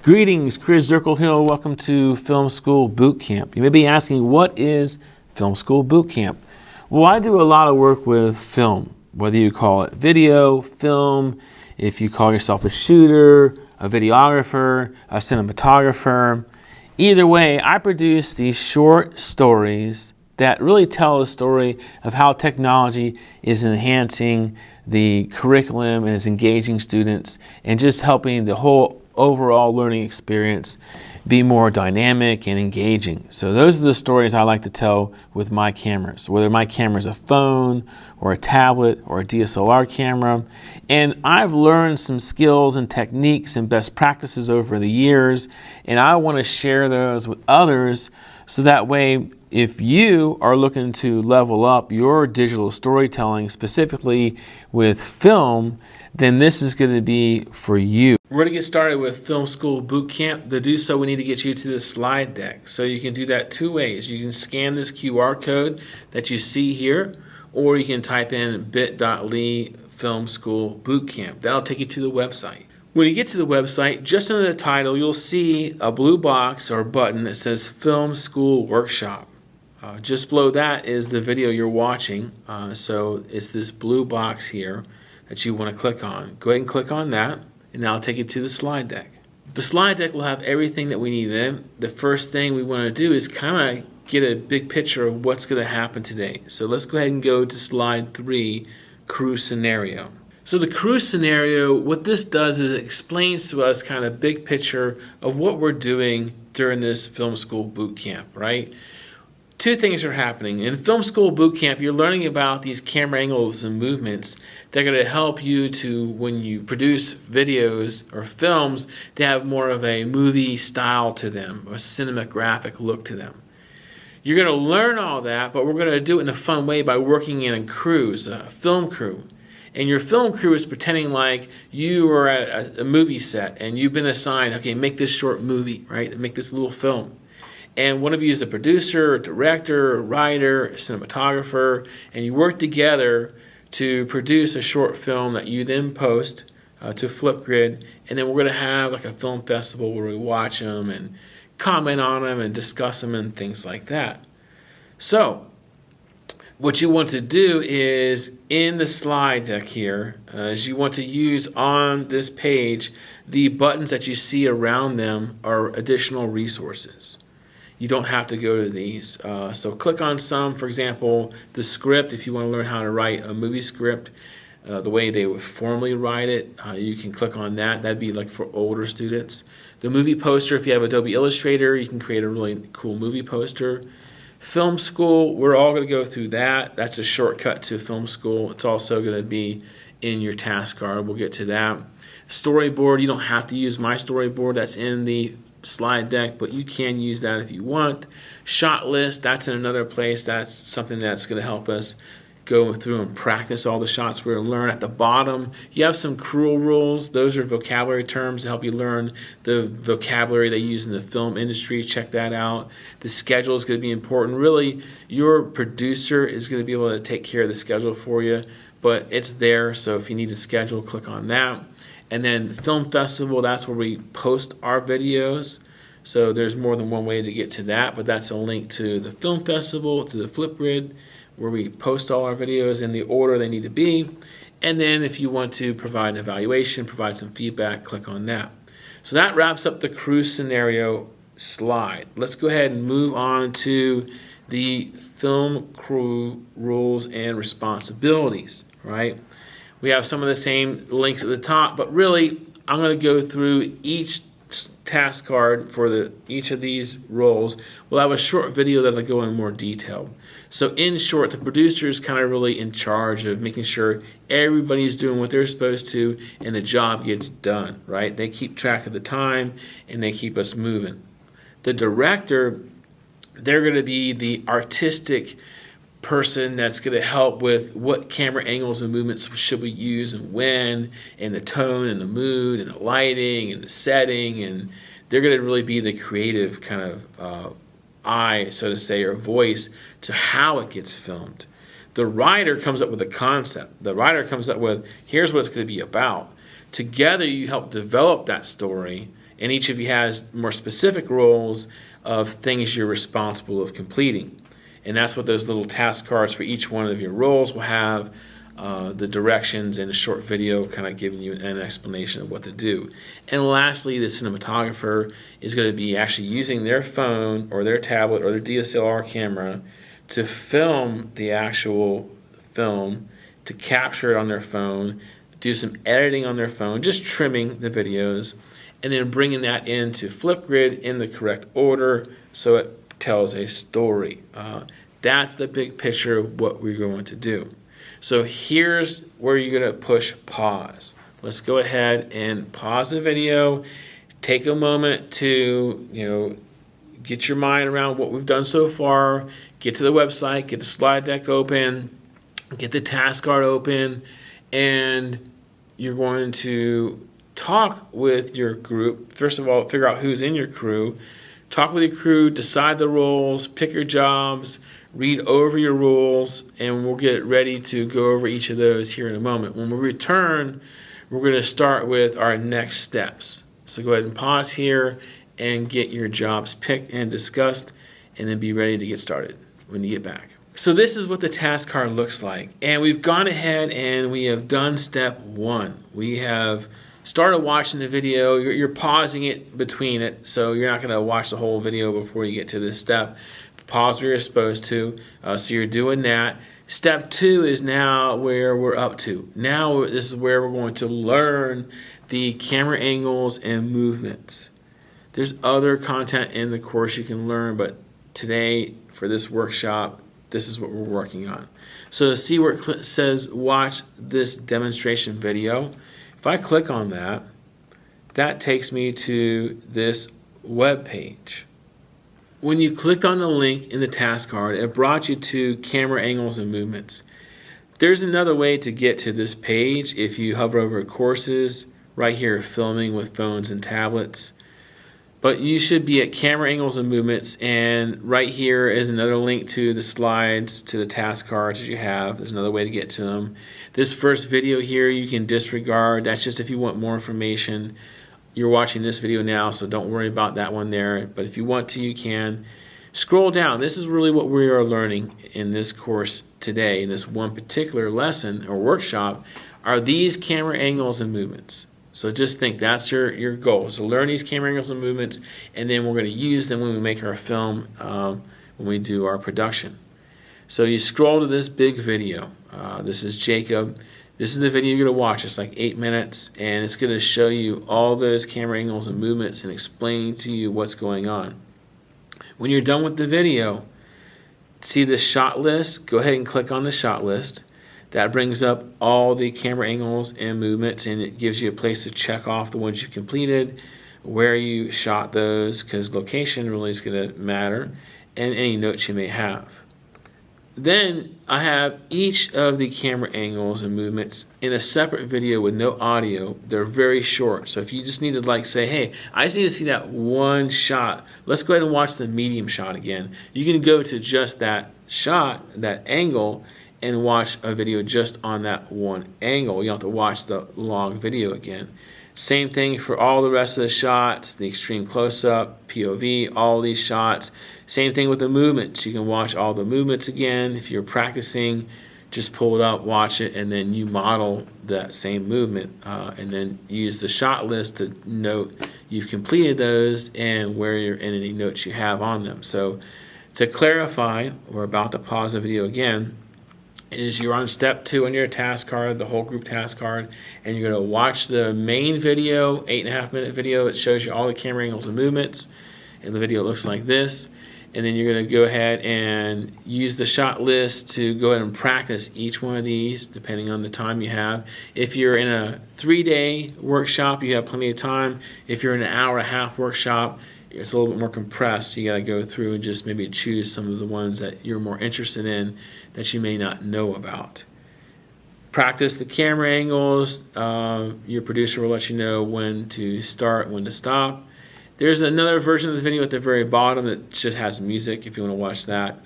Greetings, Chris Zirkle-Hill. Welcome to Film School Bootcamp. You may be asking, what is Film School Bootcamp? Well, I do a lot of work with film, whether you call it video, film, if you call yourself a shooter, a videographer, a cinematographer. Either way, I produce these short stories that really tell a story of how technology is enhancing the curriculum and is engaging students and just helping the whole overall learning experience be more dynamic and engaging. So those are the stories I like to tell with my cameras, whether my camera is a phone or a tablet or a DSLR camera. And I've learned some skills and techniques and best practices over the years, and I want to share those with others so that way if you are looking to level up your digital storytelling, specifically with film, then this is going to be for you. We're going to get started with Film School Bootcamp. To do so, we need to get you to the slide deck. So you can do that two ways. You can scan this QR code that you see here, or you can type in bit.ly Film School Bootcamp. That'll take you to the website. When you get to the website, just under the title, you'll see a blue box or button that says Film School Workshop. Just below that is the video you're watching. So it's this blue box here that you want to click on. Go ahead and click on that, and that'll take you to the slide deck. The slide deck will have everything that we need in it. The first thing we want to do is kind of get a big picture of what's going to happen today. So let's go ahead and go to slide 3, crew scenario. So the crew scenario, what this does is it explains to us kind of big picture of what we're doing during this Film School Bootcamp, right? Two things are happening. In Film School Bootcamp, you're learning about these camera angles and movements that are going to help you to, when you produce videos or films, to have more of a movie style to them, a cinematographic look to them. You're going to learn all that, but we're going to do it in a fun way by working in crews, a film crew. And your film crew is pretending like you are at a movie set and you've been assigned, okay, make this short movie, right? Make this little film. And one of you is a producer, a director, a writer, a cinematographer, and you work together to produce a short film that you then post to Flipgrid, and then we're going to have like a film festival where we watch them and comment on them and discuss them and things like that. So what you want to do is in the slide deck here, is you want to use on this page the buttons that you see around them are additional resources. You don't have to go to these. So click on some, for example, the script. If you want to learn how to write a movie script, the way they would formally write it, you can click on that. That'd be like for older students. The movie poster, if you have Adobe Illustrator, you can create a really cool movie poster. Film School, we're all going to go through that. That's a shortcut to Film School. It's also going to be in your task card. We'll get to that. Storyboard, you don't have to use my storyboard. That's in the slide deck, but you can use that if you want. Shot list, that's in another place. That's something that's going to help us go through and practice all the shots we're going to learn. At the bottom, you have some crew rules. Those are vocabulary terms to help you learn the vocabulary they use in the film industry. Check that out. The schedule is going to be important. Really, your producer is going to be able to take care of the schedule for you, but it's there, so if you need a schedule, click on that. And then Film Festival, that's where we post our videos. So there's more than one way to get to that, but that's a link to the Film Festival, to the Flipgrid, where we post all our videos in the order they need to be. And then if you want to provide an evaluation, provide some feedback, click on that. So that wraps up the crew scenario slide. Let's go ahead and move on to the film crew rules and responsibilities, right? We have some of the same links at the top, but really I'm going to go through each task card for each of these roles. We'll have a short video that'll go in more detail. So in short, the producer is kind of really in charge of making sure everybody's doing what they're supposed to and the job gets done, right? They keep track of the time and they keep us moving. The director, they're going to be the artistic person that's going to help with what camera angles and movements should we use and when, and the tone and the mood and the lighting and the setting, and they're going to really be the creative kind of eye, so to say, or voice to how it gets filmed. The writer comes up with a concept. The writer comes up with, here's what it's going to be about. Together you help develop that story And each of you has more specific roles of things you're responsible of completing. And that's what those little task cards for each one of your roles will have, the directions and a short video kind of giving you an explanation of what to do. And lastly, the cinematographer is going to be actually using their phone or their tablet or their DSLR camera to film the actual film, to capture it on their phone, do some editing on their phone, just trimming the videos, and then bringing that into Flipgrid in the correct order so it tells a story. That's the big picture of what we're going to do. So here's where you're going to push pause. Let's go ahead and pause the video. Take a moment to, get your mind around what we've done so far. Get to the website, get the slide deck open, get the task card open, and you're going to talk with your group. First of all, figure out who's in your crew. Talk with your crew, decide the roles, pick your jobs, read over your roles, and we'll get ready to go over each of those here in a moment. When we return, we're going to start with our next steps. So go ahead and pause here and get your jobs picked and discussed, and then be ready to get started when you get back. So this is what the task card looks like. And we've gone ahead and we have done step 1. We have started watching the video. You're pausing it between it, so you're not going to watch the whole video before you get to this step. Pause where you're supposed to. So you're doing that. Step 2 is now where we're up to. Now this is where we're going to learn the camera angles and movements. There's other content in the course you can learn, but today for this workshop, this is what we're working on. So see where it says watch this demonstration video. If I click on that, that takes me to this web page. When you clicked on the link in the task card, it brought you to camera angles and movements. There's another way to get to this page if you hover over courses, right here, filming with phones and tablets. But you should be at camera angles and movements, and right here is another link to the slides, to the task cards that you have. There's another way to get to them. This first video here you can disregard. That's just if you want more information. You're watching this video now, so don't worry about that one there. But if you want to, you can. Scroll down. This is really what we are learning in this course today, in this one particular lesson or workshop, are these camera angles and movements. So just think that's your goal. So learn these camera angles and movements, and then we're going to use them when we make our film, when we do our production. So you scroll to this big video. This is Jacob. This is the video you're going to watch. It's like 8 minutes, and it's going to show you all those camera angles and movements and explain to you what's going on. When you're done with the video, see the shot list? Go ahead and click on the shot list. That brings up all the camera angles and movements, and it gives you a place to check off the ones you completed, where you shot those, because location really is going to matter, and any notes you may have. Then I have each of the camera angles and movements in a separate video with no audio. They're very short. So if you just need to say, hey, I just need to see that one shot. Let's go ahead and watch the medium shot again. You can go to just that shot, that angle, and watch a video just on that one angle. You don't have to watch the long video again. Same thing for all the rest of the shots, the extreme close-up, POV, all these shots. Same thing with the movements. You can watch all the movements again. If you're practicing, just pull it up, watch it, and then you model that same movement, and then use the shot list to note you've completed those and where you're in any notes you have on them. So to clarify, we're about to pause the video again, is you're on step 2 on your task card, the whole group task card, and you're going to watch the main video, 8.5-minute video. It shows you all the camera angles and movements, and the video looks like this. And then you're going to go ahead and use the shot list to go ahead and practice each one of these, depending on the time you have. If you're in a 3-day workshop, you have plenty of time. If you're in an hour-and-a-half workshop, it's a little bit more compressed. You got to go through and just maybe choose some of the ones that you're more interested in that you may not know about. Practice the camera angles. Your producer will let you know when to start, when to stop. There's another version of the video at the very bottom that just has music if you want to watch that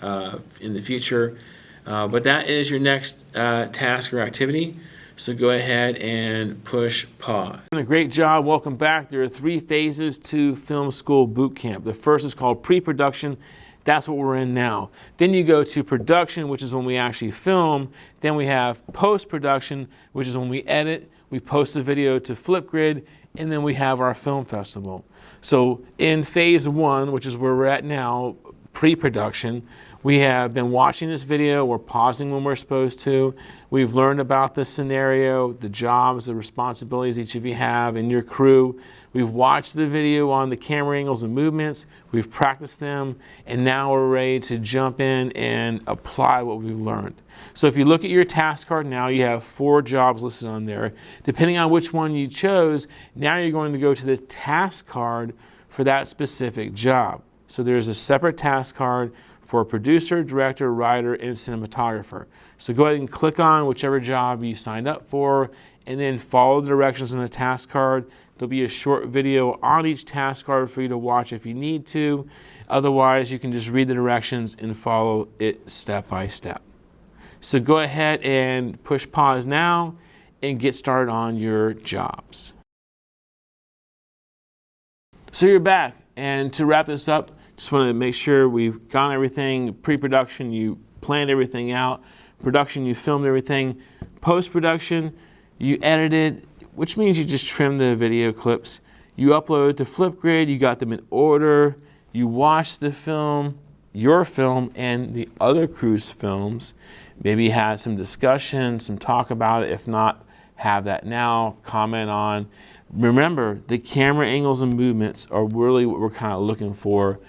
in the future. But that is your next task or activity. So go ahead and push pause. A great job. Welcome back. There are 3 phases to Film School Bootcamp. The first is called pre-production. That's what we're in now. Then you go to production, which is when we actually film. Then we have post-production, which is when we edit, we post the video to Flipgrid, and then we have our film festival. So in phase 1, which is where we're at now, pre-production, we have been watching this video, we're pausing when we're supposed to. We've learned about the scenario, the jobs, the responsibilities each of you have in your crew. We've watched the video on the camera angles and movements, we've practiced them, and now we're ready to jump in and apply what we've learned. So if you look at your task card now, you have 4 jobs listed on there. Depending on which one you chose, now you're going to go to the task card for that specific job. So there's a separate task card for producer, director, writer, and cinematographer. So go ahead and click on whichever job you signed up for, and then follow the directions on the task card. There'll be a short video on each task card for you to watch if you need to. Otherwise, you can just read the directions and follow it step by step. So go ahead and push pause now and get started on your jobs. So you're back, and to wrap this up, just want to make sure we've gotten everything. Pre-production, you planned everything out. Production, you filmed everything. Post-production, you edited, which means you just trim the video clips. You upload to Flipgrid, you got them in order. You watched the film, your film, and the other crew's films. Maybe had some discussion, some talk about it. If not, have that now, comment on. Remember, the camera angles and movements are really what we're kind of looking for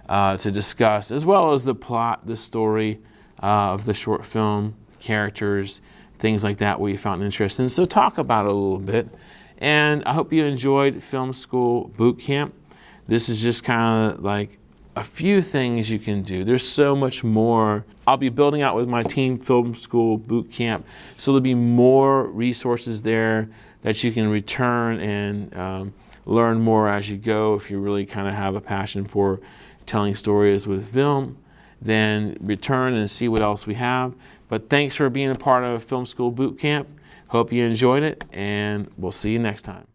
to discuss, as well as the plot, the story of the short film, characters, things like that where you found interest in. So talk about it a little bit. And I hope you enjoyed Film School Bootcamp. This is just kind of like a few things you can do. There's so much more. I'll be building out with my team Film School Bootcamp, so there'll be more resources there that you can return and learn more as you go. If you really kind of have a passion for telling stories with film, then return and see what else we have. But thanks for being a part of Film School Bootcamp. Hope you enjoyed it, and we'll see you next time.